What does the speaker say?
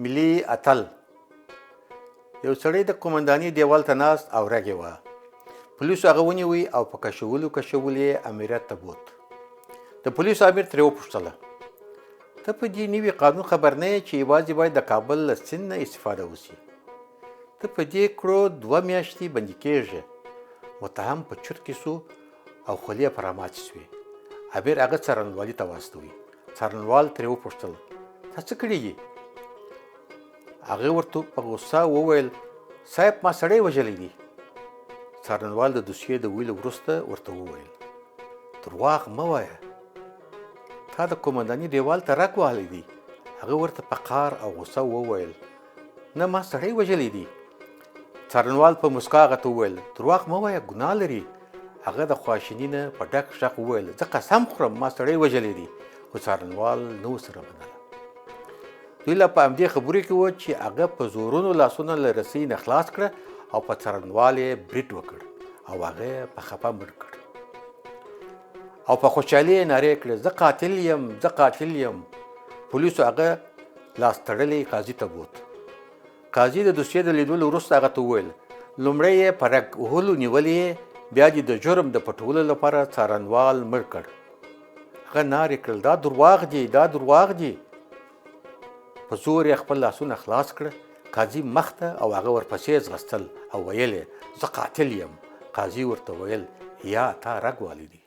ملي اتل. یو سړی د قومنداني دیوال ته ناست او رګ یې وه. پولیسو هغه ونیوی او په کشولو یې امریت ته بوت. د پولیسو امیر ترې وپوښتله ته په دې نوي قانون خبر نه یې چې یوازې باید د کابل له سیند نه استفاده وشي؟ ته په دې کړو 2 میاشتې بندي کېږې. متهم په چورت کې سو او خولې یې په راماتې سوې. امیر هغه څارنوالي ته واستوي. څارنوال ترې وپوښتل تا څه کړي دي؟ هغه ورته په غوسه وویل صاحب ما سړی وژلی دی. څارنوال د دوسیې د ویلو وروسته ورته وویل درواغ مه وایه، تا د قومنداني دیوال ته رګ وهلی دی. هغه ورته په قهر او غوسه وویل نه ما سړی وژلی دی. څارنوال په مسکا هغه ته وویل درواغ مه وایه ګناه لري. هغه د خواشیني نه په ډک غږ وویل زه قسم خورم ما سړی وژلی دی. خو څارنوال نه ورسره منله. دوی لا په همدې خبرې کې وو چې هغه په زورونو لاسونه له رسۍ نه خلاص کړه او په څارنوال یې برید وکړ او هغه په خفه مړ کړ او په خوشحالي یې نارې کړې زه قاتل یم زه قاتل یم. پولیسو هغه لاس تړلی قاضي ته بوت. قاضي د دوسیې د لیدلو وروسته هغه ته وویل لومړی یې په رګ وهلو نیولې، بیا دې د جرم د پټولو لپاره څارنوال مړ کړ. هغه نارې کړل دا درواغ دي دا درواغ دي. په زور یې خپل لاسونه خلاص کړه. قاضي مخ ته او هغه ورپسې ځغستل او ویل یې زه قاتل یم. قاضي ورته ویل یا تا رګ والی دی.